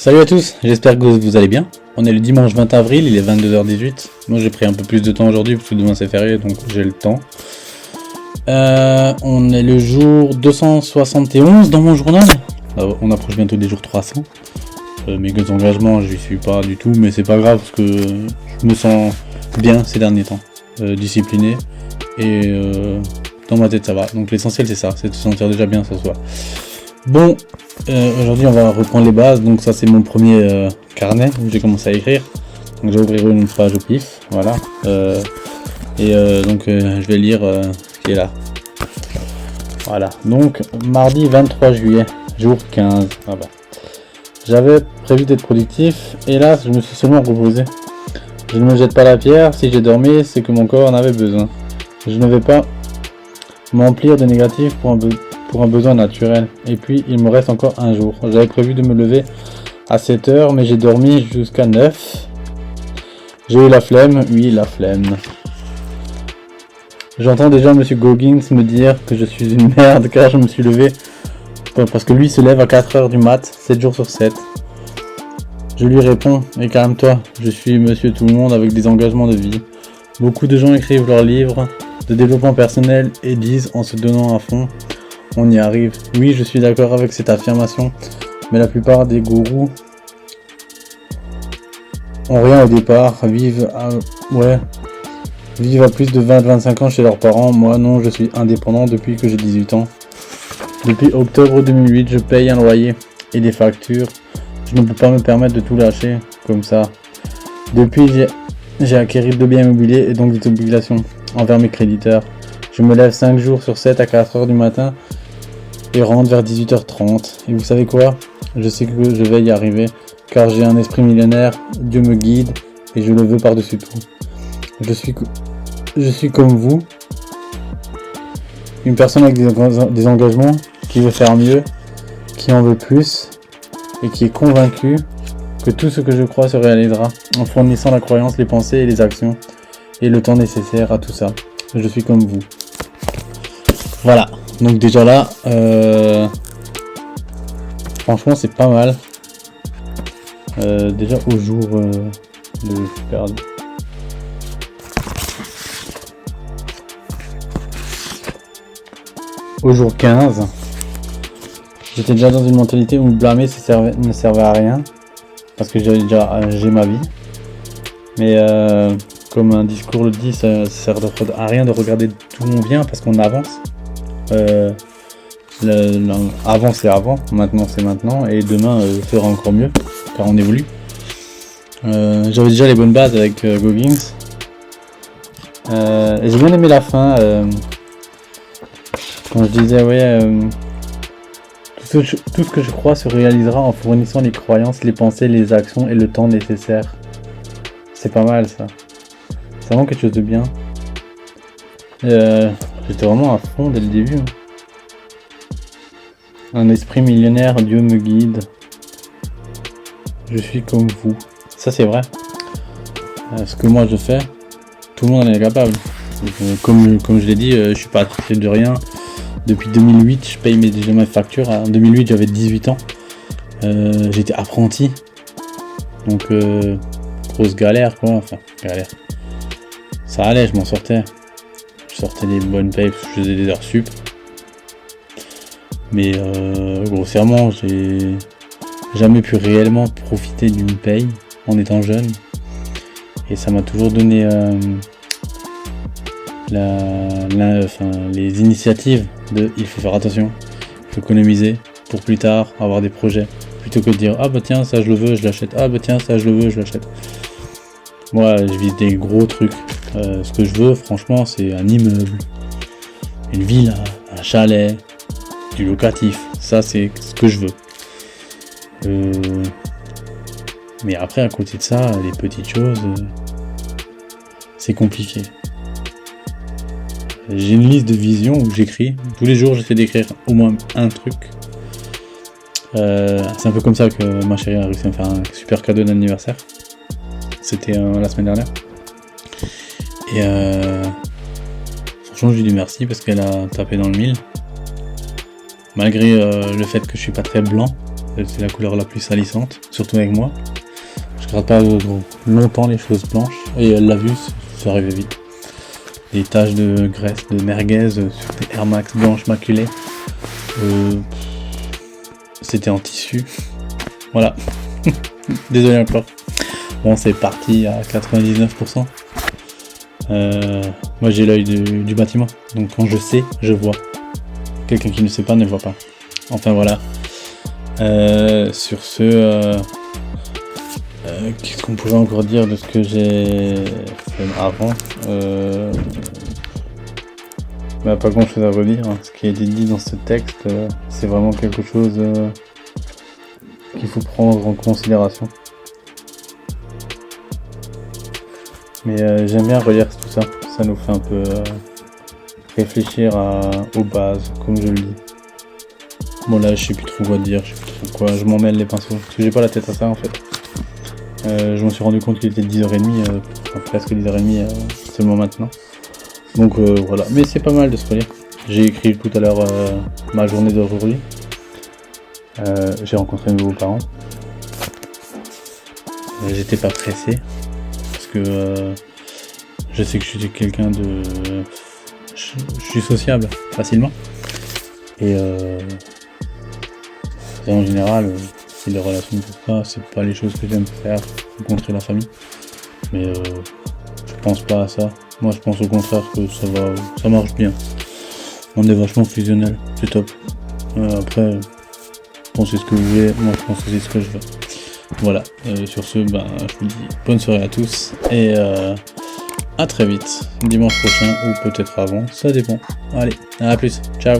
Salut à tous, j'espère que vous allez bien. On est le dimanche 20 avril, il est 22h18. Moi j'ai pris un peu plus de temps aujourd'hui parce que demain c'est férié donc j'ai le temps. On est le jour 271 dans mon journal. On approche bientôt des jours 300. Mes engagements j'y suis pas du tout, mais c'est pas grave parce que je me sens bien ces derniers temps. Discipliné et dans ma tête ça va. Donc l'essentiel c'est ça, c'est de se sentir déjà bien ce soir. Bon, aujourd'hui on va reprendre les bases, donc ça c'est mon premier carnet où j'ai commencé à écrire. Donc je vais ouvrir une page au pif, voilà. Donc je vais lire ce qui est là. Voilà, donc mardi 23 juillet, jour 15. Ah bah. J'avais prévu d'être productif, et là je me suis seulement reposé. Je ne me jette pas la pierre, si j'ai dormi c'est que mon corps en avait besoin. Je ne vais pas m'emplir de négatif pour un besoin naturel. Et puis il me reste encore un jour. J'avais prévu de me lever à 7h mais j'ai dormi jusqu'à 9. J'ai eu la flemme, oui la flemme. J'entends déjà monsieur Goggins me dire que je suis une merde car je me suis levé parce que lui se lève à 4h du mat, 7 jours sur 7. Je lui réponds, et calme-toi, je suis monsieur tout le monde avec des engagements de vie. Beaucoup de gens écrivent leurs livres de développement personnel et disent en se donnant à fond, on y arrive. Oui, je suis d'accord avec cette affirmation, mais la plupart des gourous ont rien au départ, vivent à plus de 20-25 ans chez leurs parents. Moi non, je suis indépendant depuis que j'ai 18 ans. Depuis octobre 2008, je paye un loyer et des factures. Je ne peux pas me permettre de tout lâcher comme ça. Depuis, j'ai acquis de biens immobiliers et donc des obligations envers mes créditeurs. Je me lève 5 jours sur 7 à 4h du matin et rentre vers 18h30. Et vous savez quoi? Je sais que je vais y arriver car j'ai un esprit millionnaire, Dieu me guide et je le veux par-dessus tout. Je suis comme vous, une personne avec des engagements, qui veut faire mieux, qui en veut plus et qui est convaincu que tout ce que je crois se réalisera en fournissant la croyance, les pensées et les actions et le temps nécessaire à tout ça. Je suis comme vous. Voilà, donc déjà là, franchement c'est pas mal. Déjà au jour de perdu. Au jour 15, j'étais déjà dans une mentalité où me blâmer ne servait à rien parce que j'ai ma vie. Mais comme un discours le dit, ça sert à rien de regarder d'où on vient parce qu'on avance. Avant c'est avant, maintenant c'est maintenant et demain sera encore mieux car on évolue. J'avais déjà les bonnes bases avec Goggins et j'ai bien aimé la fin quand je disais tout ce que je crois se réalisera en fournissant les croyances, les pensées, les actions et le temps nécessaire. C'est pas mal ça, c'est vraiment quelque chose de bien. J'étais vraiment à fond dès le début. Un esprit millionnaire, Dieu me guide. Je suis comme vous. Ça c'est vrai. Ce que moi je fais, tout le monde en est capable. Comme je l'ai dit, je suis pas attiré de rien. Depuis 2008, je paye mes factures. En 2008, j'avais 18 ans. J'étais apprenti. Donc, grosse galère quoi. Enfin, galère. Ça allait, je m'en sortais. Je sortais des bonnes payes parce que je faisais des heures sup. Mais grossièrement, j'ai jamais pu réellement profiter d'une paye en étant jeune. Et ça m'a toujours donné les initiatives de il faut faire attention, il faut économiser pour plus tard avoir des projets. Plutôt que de dire ah bah tiens ça je le veux, je l'achète, ah bah tiens ça je le veux, je l'achète. Moi je vise des gros trucs. Ce que je veux franchement c'est un immeuble, une villa, un chalet, du locatif, ça c'est ce que je veux. Mais après à côté de ça, les petites choses, c'est compliqué. J'ai une liste de visions où j'écris. Tous les jours j'essaie d'écrire au moins un truc. C'est un peu comme ça que ma chérie a réussi à me faire un super cadeau d'anniversaire. C'était la semaine dernière. Et franchement je lui dis merci parce qu'elle a tapé dans le mille. Malgré le fait que je suis pas très blanc c'est la couleur la plus salissante, surtout avec moi. Je garde pas longtemps les choses blanches, et elle l'a vu, ça arrivait vite. Des taches de graisse, de merguez sur des Air Max blanches maculées. C'était en tissu. Voilà. Désolé encore. Bon, c'est parti à 99%. Moi j'ai l'œil du bâtiment, donc quand je sais, je vois. Quelqu'un qui ne sait pas ne voit pas. Enfin voilà. Sur ce, qu'est-ce qu'on pourrait encore dire de ce que j'ai fait avant? Pas grand chose à redire, hein. Ce qui a été dit dans ce texte, c'est vraiment quelque chose qu'il faut prendre en considération. Mais j'aime bien relire tout ça, ça nous fait un peu réfléchir aux bases, comme je le dis. Bon là je sais plus trop quoi dire, je sais plus trop quoi, je m'en mêle les pinceaux, parce que j'ai pas la tête à ça en fait. Je me suis rendu compte qu'il était 10h30, presque 10h30 seulement maintenant. Donc voilà, mais c'est pas mal de se relire. J'ai écrit tout à l'heure ma journée d'aujourd'hui. J'ai rencontré mes beaux-parents. J'étais pas pressé, parce que je sais que je suis quelqu'un de... Je suis sociable facilement. Et en général, si les relations ne peuvent pas, c'est pas les choses que j'aime faire, rencontrer la famille. Mais je pense pas à ça. Moi je pense au contraire que ça marche bien. On est vachement fusionnel, c'est top. Après, pensez ce que vous voulez, moi je pense que c'est ce que je veux. Voilà, sur ce, je vous dis bonne soirée à tous et à très vite, dimanche prochain ou peut-être avant, ça dépend. Allez, à plus, ciao.